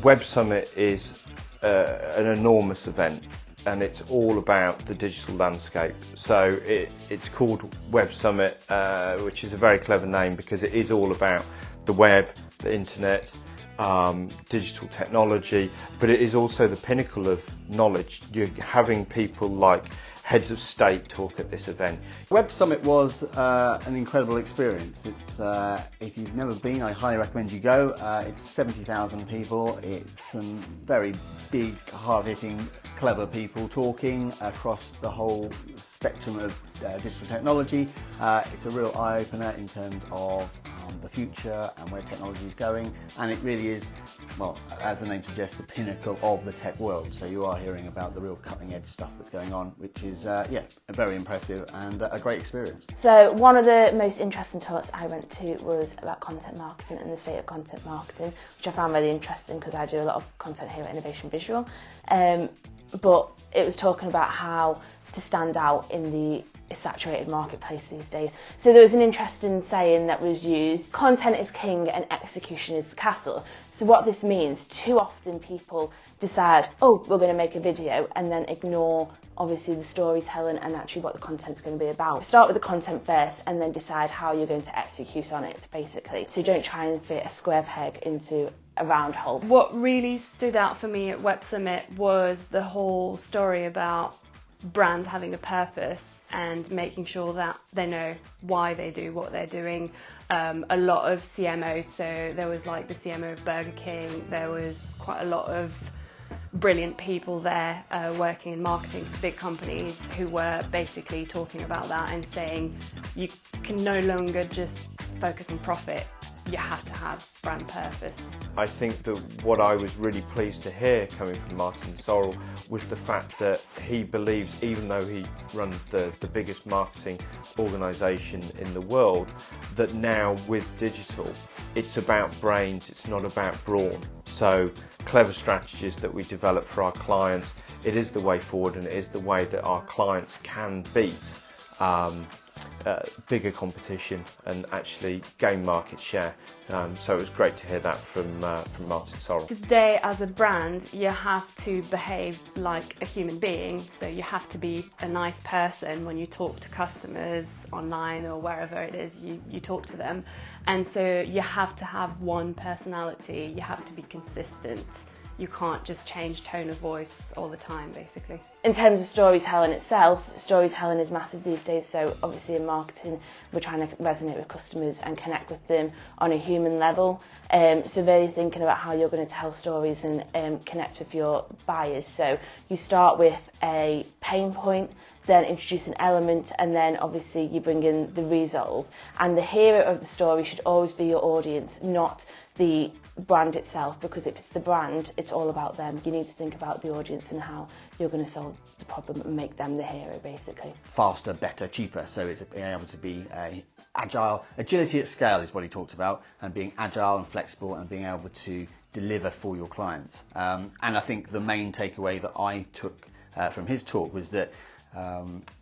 Web Summit is an enormous event, and it's all about the digital landscape. So it's called Web Summit, which is a very clever name because it is all about the web, the internet, digital technology, but it is also the pinnacle of knowledge. You're having people like heads of state talk at this event. Web Summit was an incredible experience. It's if you've never been, I highly recommend you go. It's 70,000 people. It's some very big, hard-hitting, clever people talking across the whole spectrum of digital technology. It's a real eye-opener in terms of the future and where technology is going, and it really is, well, as the name suggests, the pinnacle of the tech world. So you are hearing about the real cutting-edge stuff that's going on, which is very impressive and a great experience. So one of the most interesting talks I went to was about content marketing and the state of content marketing, which I found really interesting because I do a lot of content here at Innovation Visual. But it was talking about how to stand out in the saturated marketplace these days. So there was an interesting saying that was used: content is king and execution is the castle. So what this means, too often people decide, oh, we're going to make a video, and then ignore obviously the storytelling and actually what the content's going to be about. Start with the content first and then decide how you're going to execute on it, basically. So don't try and fit a square peg into a round hole. What really stood out for me at Web Summit was the whole story about brands having a purpose and making sure that they know why they do what they're doing. A lot of CMOs, so there was like the CMO of Burger King, there was quite a lot of brilliant people there working in marketing for big companies who were basically talking about that and saying you can no longer just focus on profit, you have to have brand purpose. I think that what I was really pleased to hear coming from Martin Sorrell was the fact that he believes, even though he runs the biggest marketing organisation in the world, that now with digital, it's about brains, it's not about brawn. So clever strategies that we develop for our clients, it is the way forward, and it is the way that our clients can beat bigger competition and actually gain market share. So it was great to hear that from Martin Sorrell. Today, as a brand, you have to behave like a human being. So you have to be a nice person when you talk to customers online or wherever it is you talk to them. And so you have to have one personality. You have to be consistent. You can't just change tone of voice all the time, basically. In terms of storytelling itself, storytelling is massive these days. So obviously in marketing, we're trying to resonate with customers and connect with them on a human level. So really thinking about how you're going to tell stories and connect with your buyers. So you start with a pain point, then introduce an element, and then obviously you bring in the resolve. And the hero of the story should always be your audience, not the brand itself, because if it's the brand, it's all about them. You need to think about the audience and how you're going to solve the problem and make them the hero, basically. Faster, better, cheaper. So it's being able to be agile. Agility at scale is what he talked about, and being agile and flexible and being able to deliver for your clients. And I think the main takeaway that I took from his talk was that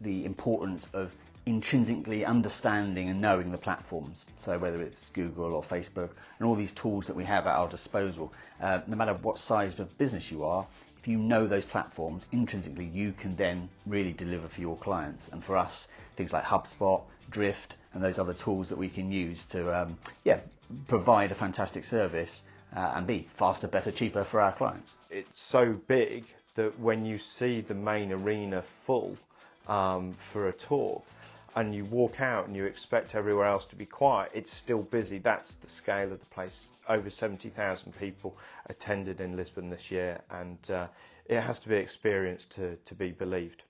the importance of intrinsically understanding and knowing the platforms. So whether it's Google or Facebook and all these tools that we have at our disposal, no matter what size of business you are, if you know those platforms intrinsically, you can then really deliver for your clients. And for us, things like HubSpot, Drift, and those other tools that we can use to provide a fantastic service and be faster, better, cheaper for our clients. It's so big that when you see the main arena full for a talk, and you walk out and you expect everywhere else to be quiet, it's still busy. That's the scale of the place. Over 70,000 people attended in Lisbon this year, and it has to be experienced to be believed.